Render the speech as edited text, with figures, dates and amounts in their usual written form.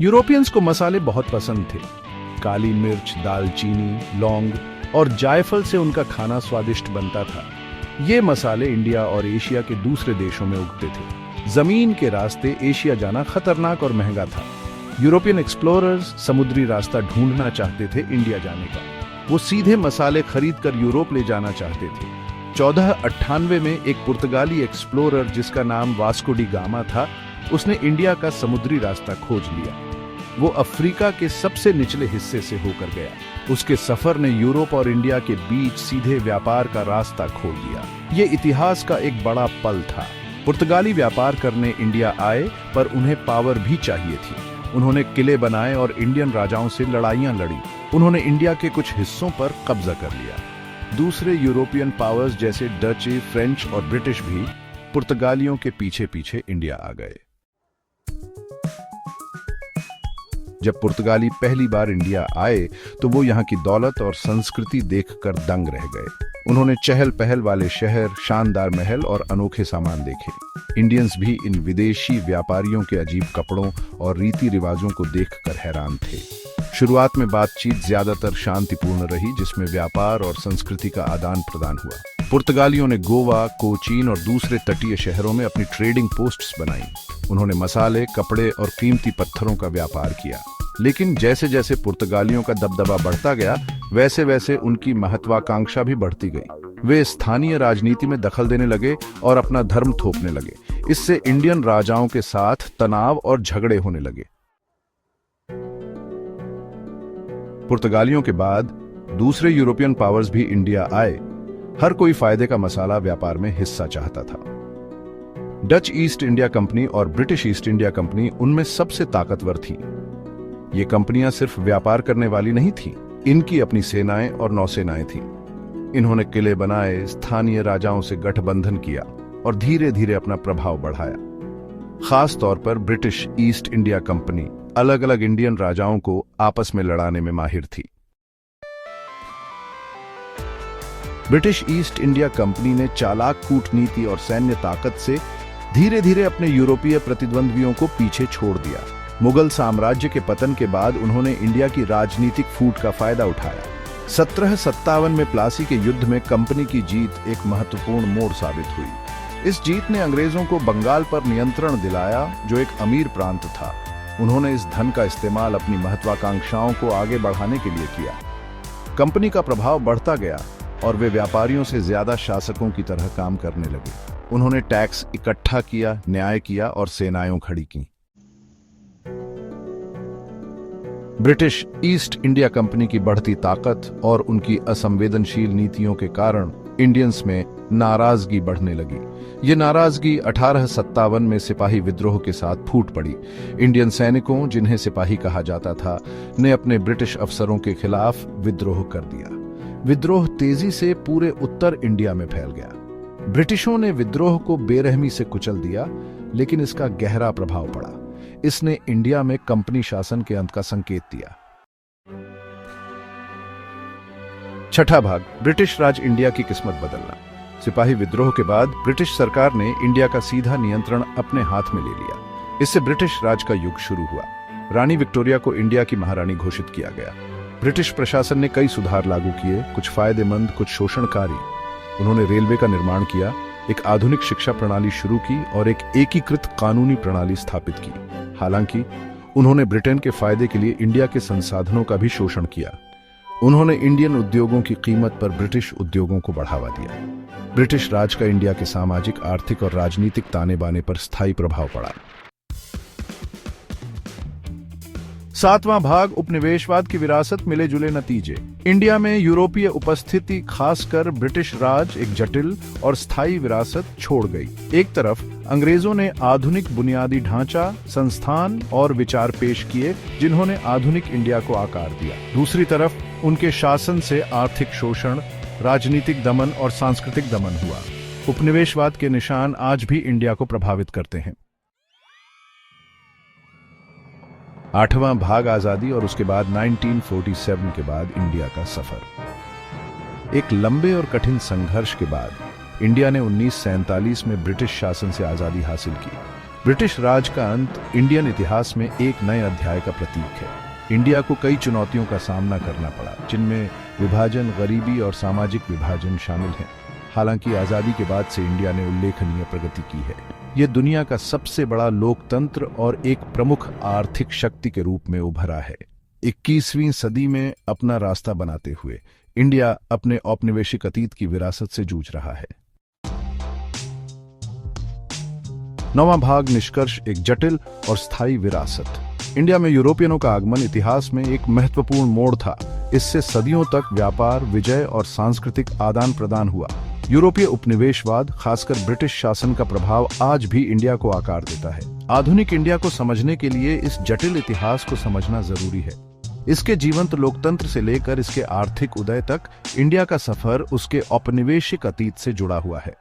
Europeans को मसाले बहुत पसंद थे। काली मिर्च, दालचीनी, लौंग और जायफल से उनका खाना स्वादिष्ट बनता था। ये मसाले इंडिया और एशिया के दूसरे देशों में उगते थे। जमीन के रास्ते एशिया जाना खतरनाक और महंगा था। यूरोपियन एक्सप्लोरर्स समुद्री रास्ता ढूंढना चाहते थे इंडिया जाने का। वो सीधे मसाले खरीदकर यूरोप ले जाना चाहते थे। 1498 में एक पुर्तगाली एक्सप्लोरर जिसका नाम वास्को डी गामा था, उसने इंडिया का समुद्री रास्ता खोज लिया। वो अफ्रीका के सबसे निचले हिस्से से होकर गया। उसके सफर ने यूरोप और इंडिया के बीच सीधे व्यापार का रास्ता खोल दिया। ये इतिहास का एक बड़ा पल था। पुर्तगाली व्यापार करने इंडिया आए, पर उन्हें पावर भी चाहिए थी। उन्होंने किले बनाए और इंडियन राजाओं से लड़ाइयां लड़ी। उन्होंने इंडिया के कुछ हिस्सों पर कब्जा कर लिया। दूसरे यूरोपियन पावर्स जैसे डच, फ्रेंच और ब्रिटिश भी पुर्तगालियों के पीछे पीछे इंडिया आ गए। जब पुर्तगाली पहली बार इंडिया आए तो वो यहाँ की दौलत और संस्कृति देखकर दंग रह गए। उन्होंने चहल पहल वाले शहर, शानदार महल और अनोखे सामान देखे। इंडियंस भी इन विदेशी व्यापारियों के अजीब कपड़ों और रीति रिवाजों को देखकर हैरान थे। शुरुआत में बातचीत ज्यादातर शांतिपूर्ण रही, जिसमें व्यापार और संस्कृति का आदान प्रदान हुआ। पुर्तगालियों ने गोवा, कोचीन और दूसरे तटीय शहरों में अपनी ट्रेडिंग पोस्ट्स बनाई। उन्होंने मसाले, कपड़े और कीमती पत्थरों का व्यापार किया। लेकिन जैसे जैसे पुर्तगालियों का दबदबा बढ़ता गया, वैसे वैसे उनकी महत्वाकांक्षा भी बढ़ती गई। वे स्थानीय राजनीति में दखल देने लगे और अपना धर्म थोपने लगे। इससे इंडियन राजाओं के साथ तनाव और झगड़े होने लगे। पुर्तगालियों के बाद दूसरे यूरोपियन पावर्स भी इंडिया आए। हर कोई फायदे का मसाला व्यापार में हिस्सा चाहता था। डच ईस्ट इंडिया कंपनी और ब्रिटिश ईस्ट इंडिया कंपनी उनमें सबसे ताकतवर थी। ये कंपनियां सिर्फ व्यापार करने वाली नहीं थीं, इनकी अपनी सेनाएं और नौसेनाएं थीं। इन्होंने किले बनाए, स्थानीय राजाओं से गठबंधन किया और धीरे धीरे अपना प्रभाव बढ़ाया। खास तौर पर ब्रिटिश ईस्ट इंडिया कंपनी अलग अलग इंडियन राजाओं को आपस में लड़ाने में माहिर थी। ब्रिटिश ईस्ट इंडिया कंपनी ने चालाक कूटनीति और सैन्य ताकत से धीरे धीरे अपने यूरोपीय प्रतिद्वंद्वियों को पीछे छोड़ दिया। मुगल साम्राज्य के पतन के बाद उन्होंने इंडिया की राजनीतिक फूट का फायदा उठाया। 1757 में प्लासी के युद्ध में कंपनी की जीत एक महत्वपूर्ण मोड़ साबित हुई। इस जीत ने अंग्रेजों को बंगाल पर नियंत्रण दिलाया, जो एक अमीर प्रांत था। उन्होंने इस धन का इस्तेमाल अपनी महत्वाकांक्षाओं को आगे बढ़ाने के लिए किया। कंपनी का प्रभाव बढ़ता गया और वे व्यापारियों से ज्यादा शासकों की तरह काम करने लगे। उन्होंने टैक्स इकट्ठा किया, न्याय किया और सेनाएं खड़ी की। ब्रिटिश ईस्ट इंडिया कंपनी की बढ़ती ताकत और उनकी असंवेदनशील नीतियों के कारण इंडियंस में नाराजगी बढ़ने लगी। ये नाराजगी 1857 में सिपाही विद्रोह के साथ फूट पड़ी। इंडियन सैनिकों, जिन्हें सिपाही कहा जाता था, ने अपने ब्रिटिश अफसरों के खिलाफ विद्रोह कर दिया। विद्रोह तेजी से पूरे उत्तर इंडिया में फैल गया। ब्रिटिशों ने विद्रोह को बेरहमी से कुचल दिया, लेकिन इसका गहरा प्रभाव पड़ा। इसने इंडिया में कंपनी शासन के अंत का संकेत दिया। छठा भाग, ब्रिटिश राज इंडिया की किस्मत बदलना। सिपाही विद्रोह के बाद ब्रिटिश सरकार ने इंडिया का सीधा नियंत्रण अपने हाथ में ले लिया। इससे ब्रिटिश राज का युग शुरू हुआ। रानी विक्टोरिया को इंडिया की महारानी घोषित किया गया। ब्रिटिश प्रशासन ने कई सुधार लागू किए, कुछ फायदेमंद, कुछ शोषणकारी। उन्होंने रेलवे का निर्माण किया, एक आधुनिक शिक्षा प्रणाली शुरू की और एक एकीकृत कानूनी प्रणाली स्थापित की। हालांकि उन्होंने ब्रिटेन के फायदे के लिए इंडिया के संसाधनों का भी शोषण किया। उन्होंने इंडियन उद्योगों की कीमत पर ब्रिटिश उद्योगों को बढ़ावा दिया। ब्रिटिश राज का इंडिया के सामाजिक, आर्थिक और राजनीतिक ताने बाने पर स्थायी प्रभाव पड़ा। सातवां भाग, उपनिवेशवाद की विरासत, मिले जुले नतीजे। इंडिया में यूरोपीय उपस्थिति, खासकर ब्रिटिश राज, एक जटिल और स्थायी विरासत छोड़ गई। एक तरफ अंग्रेजों ने आधुनिक बुनियादी ढांचा, संस्थान और विचार पेश किए, जिन्होंने आधुनिक इंडिया को आकार दिया। दूसरी तरफ उनके शासन से आर्थिक शोषण, राजनीतिक दमन और सांस्कृतिक दमन हुआ। उपनिवेशवाद के निशान आज भी इंडिया को प्रभावित करते हैं। आठवां भाग, आजादी और उसके बाद 1947 के बाद इंडिया का सफर। एक लंबे और कठिन संघर्ष के बाद इंडिया ने 1947 में ब्रिटिश शासन से आजादी हासिल की। ब्रिटिश राज का अंत इंडियन इतिहास में एक नए अध्याय का प्रतीक है। इंडिया को कई चुनौतियों का सामना करना पड़ा, जिनमें विभाजन, गरीबी और सामाजिक विभाजन शामिल हैं। हालांकि आजादी के बाद से इंडिया ने उल्लेखनीय प्रगति की है। यह दुनिया का सबसे बड़ा लोकतंत्र और एक प्रमुख आर्थिक शक्ति के रूप में उभरा है। 21वीं सदी में अपना रास्ता बनाते हुए इंडिया अपने औपनिवेशिक अतीत की विरासत से जूझ रहा है। 9वां भाग, निष्कर्ष, एक जटिल और स्थायी विरासत। इंडिया में यूरोपियनों का आगमन इतिहास में एक महत्वपूर्ण मोड़ था। इससे सदियों तक व्यापार, विजय और सांस्कृतिक आदान प्रदान हुआ। यूरोपीय उपनिवेशवाद, खासकर ब्रिटिश शासन का प्रभाव आज भी इंडिया को आकार देता है। आधुनिक इंडिया को समझने के लिए इस जटिल इतिहास को समझना जरूरी है। इसके जीवंत लोकतंत्र से लेकर इसके आर्थिक उदय तक इंडिया का सफर उसके औपनिवेशिक अतीत से जुड़ा हुआ है।